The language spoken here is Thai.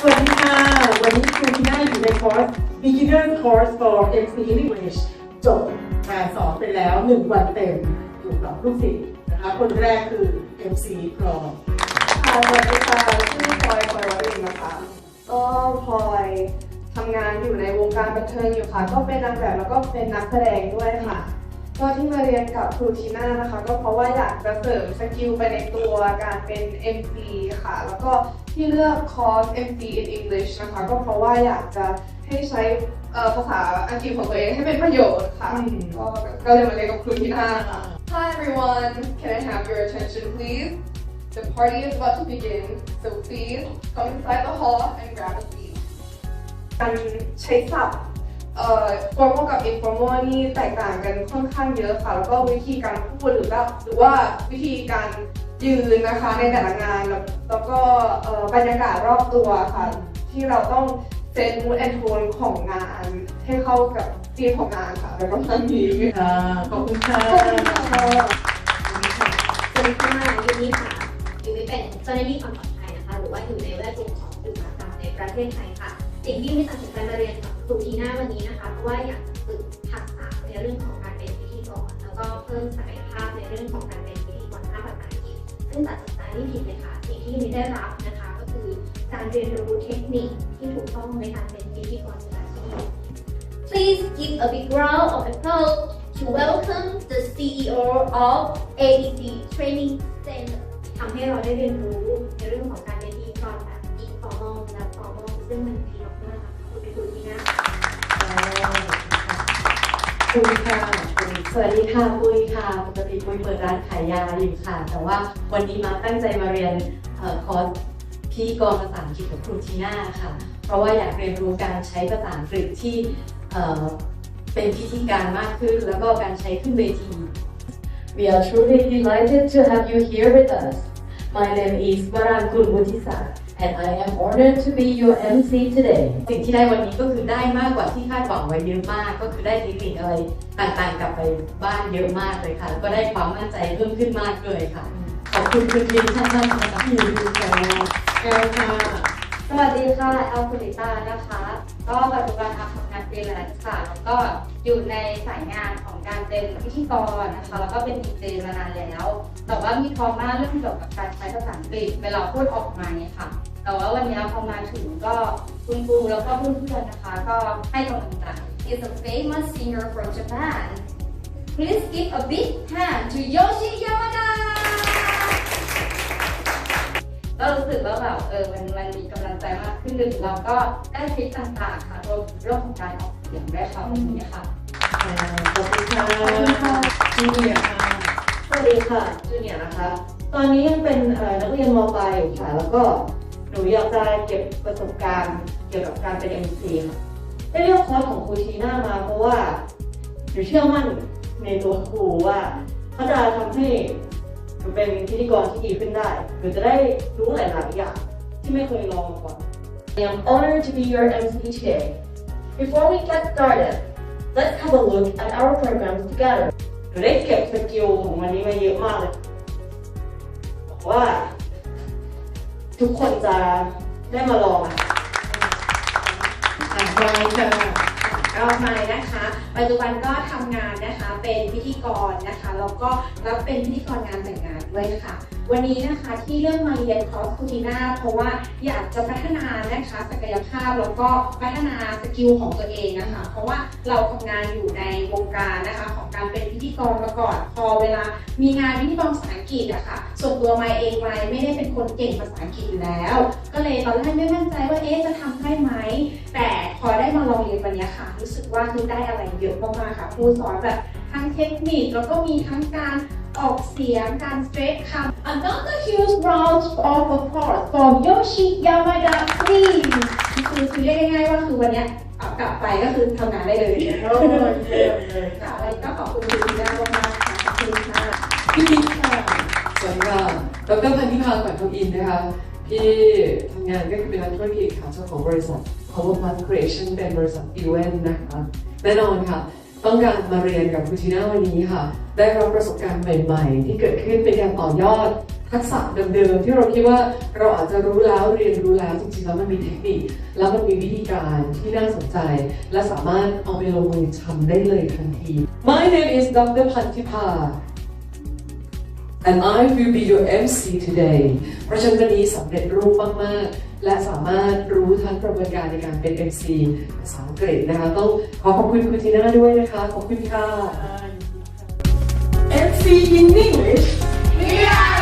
สวัสดีค่ะวันนี้ครูที่น่าอยู่ในคอร์ส Beginner Course for MC English จบการสอนไปแล้ว1 วันเต็มอยู่กับลูกศิษย์นะคะคนแรกคือ MC พลอยค่ะสวัสดีค่ะชื่อพลอยวรินทร์นะคะก็พลอยทำงานอยู่ในวงการบันเทิงอยู่ค่ะก็เป็นนางแบบแล้วก็เป็นนักแสดงด้วยค่ะก็ที่มาเรียนกับครูทีน่านะคะก็เพราะว่าอยากจะเสริมสกิลไปในตัวการเป็น MC ค่ะแล้วก็ที่เลือกคอร์ส MC in English นะคะก็เพราะว่าอยากจะให้ใช้ภาษาอังกฤษของตัวเองให้เป็นประโยชน์ค่ะก็เลยมาเรียนกับครูทีน่าค่ะ Hi everyone, can I have your attention please? The party is about to begin, so please come inside the hall and grab a seat. การใช้ศัพท์formal กับ informal นี่แตกต่างกันค่อนข้างเยอะค่ะแล้วก็วิธีการพูดหรือว่าวิธีการยืนนะคะในแต่ละงานแล้วก็บรรยากาศรอบตัวค่ะที่เราต้องเซต mood and tone ของงานให้เข้ากับธีมของงานค่ะแล้วก็ทันทีขอบคุณค่ะสวัสดีค่ะยูมิค่ะยูมิเป็นเจ้าหน้าที่ความปลอดภัยนะคะหรือว่าอยู่ในแวดวงของอุตสาหกรรมในประเทศไทยค่ะสิ่งที่ยูมิตัดสินใจมาเรียนกับครูทีน่าวันนี้นะคะเพราะว่าอยากจะฝึกทักษะในเรื่องของการเป็นพิธีกรแล้วก็เพิ่มศักยภาพในเรื่องของการเป็นพิธีกรภาษาอังกฤษซึ่งตัดสินใจไม่ผิดเลยค่ะสิ่งที่ยูมิได้รับนะคะก็คือการเรียนรู้เทคนิคที่ถูกต้องในการเป็นพิธีกรมืออาชีพ Please give a big round of applause to welcome the CEO of AEC Training Center ทำให้เราได้เรียนรู้ในเรื่องของการเป็นพิธีกรแบบ informal และ formal ซึ่งมันดีมากๆคุณครูที่น่าปุ้ยค่ะสวัสดีค่ะปุ้ยค่ะปกติปุ้ยเปิดร้านขายยาอยู่ค่ะแต่ว่าวันนี้มาตั้งใจมาเรียนคอร์สพิธีกรภาษาอังกฤษกับครูทีน่าค่ะเพราะว่าอยากเรียนรู้การใช้ภาษาอังกฤษที่เป็นพิธีการมากขึ้นแล้วก็การใช้ขึ้นเวที We are truly delighted to have you here with us. My name is Varangul Mutisa and I am honored to be your MC today. สิ่งที่ได้วันนี้ก็คือได้มากกว่าที่คาดหวังไว้เยอะมากก็คือได้เทคนิคอะไรต่างๆกลับไปบ้านเยอะมากเลยค่ะแล้วก็ได้ความมั่นใจเพิ่มขึ้นมากเลยค่ะขอบคุณคุณยินท่านนะคะที่อยู่ดูแลแอลค่ะสวัสดีค่ะแอลคุริตานะคะก็ปัจจุบันทำงานฟรีแลนซ์ค่ะแล้วก็อยู่ในสายงานของการเป็นพิธีกรนะคะแล้วก็เป็นดีเจมานานแล้วแต่ว่ามีความมากเรื่องเกี่ยวกับการใช้ภาษาอังกฤษเวลาพูดออกมาเนี่ยค่ะแต่ว่าวันนี้พอมาถึงก็คุณครูแล้วก็เพื่อนๆนะคะก็ให้กำลังใจ is a famous singer from Japan. Please give a big hand to Yoshi Yamada. ก็รู้สึกว่าแบบมันมีกำลังใจมากขึ้นเราก็ได้ทริคต่างๆค่ะรวมถึงเรื่องของการออกเสียงได้ค่ะวันนี้ค่ะขอบคุณค่ะจูเนียร์ค่ะสวัสดีค่ะจูเนียร์นะคะตอนนี้ยังเป็นนักเรียนม.ปลายอยู่ค่ะแล้วก็หนูอยากจะเก็บประสบการณ์เกี่ยวกับการเป็น MC ค่ะได้เลือกคอร์สของครูทีน่ามาเพราะว่าหนูเชื่อมั่นในตัวครูว่าเขาจะทำให้หนูเป็นพิธีกรที่ดีขึ้นได้หนูจะได้รู้หลายๆอย่างที่ไม่เคยลองมาก่อน I am honored to be your MC today. Before we get started, let's have a look at our programs together. หนูได้เก็บสกิลของวันนี้มาเยอะมากเลยว่าทุกคนจะได้มาลองมาค่ะก็มาเลยนะคะปัจจุบันก็ทำงานนะคะเป็นพิธีกรนะคะแล้วก็รับเป็นพิธีกรงานแต่งงานด้วยค่ะวันนี้นะคะที่เริ่มมาเรียนคอร์สครูทีน่าเพราะว่าอยากจะพัฒนานะคะศักยภาพแล้วก็พัฒนาสกิลของตัวเองนะคะเพราะว่าเราทำงานอยู่ในวงการนะคะของการเป็นพิธีกรมาก่อนพอเวลามีงานพิธีกรภาษาอังกฤษอะค่ะส่วนตัวไมเองไม่ได้เป็นคนเก่งภาษาอังกฤษอยู่แล้วก็เลยตอนแรกไม่มั่นใจว่าจะทำได้ไหมแต่พอได้มาลองเรียนวันนี้ค่ะรู้สึกว่าคือได้อะไรเยอะมากๆค่ะครูสอนแบบทั้งเทคนิคแล้วก็มีทั้งการออกเสียงการสเตรทคำ Another huge round of applause from Yoshi Yamada please คือเรียกง่ายๆว่าคือวันนี้กลับไปก็คือทำงานได้เลยค่ะวันนี้ก็ขอบคุณคุณทีน่ามากๆค่ะขอบคุณค่ะพี่บิ๊กค่ะสวัสดีค่ะดร.พันธิพาขวัญทองอินนะคะที่ทำงานก็คือเป็นนักธุรกิจค่ะเจ้าของบริษัท Power Plus Creation เป็นบริษัทอีเวนต์นะคะแน่นอนค่ะต้องการมาเรียนกับครูทีน่าวันนี้ค่ะได้รับประสบการณ์ใหม่ๆที่เกิดขึ้นเป็นการต่อยอดทั ทักษะเดิมๆที่เราคิดว่าเราอาจจะรู้แล้วเรียนรู้แล้วจริงๆแล้วมันมีเทคนิคแล้วมันมีวิธีการที่น่าสนใจและสามารถเอาไปลงมือทำได้เลยทันที My name is Dr. Pantipa and I will be your MC today เพราะฉะนั้นวันนี้สำเร็จรูปมากๆและสามารถรู้ทั้งกระบวนการในการเป็น MC ภาษาอังกฤษนะคะต้องขอบคุณคุณทีน่าด้วยนะคะขอบคุณค่ะ MC in English. We are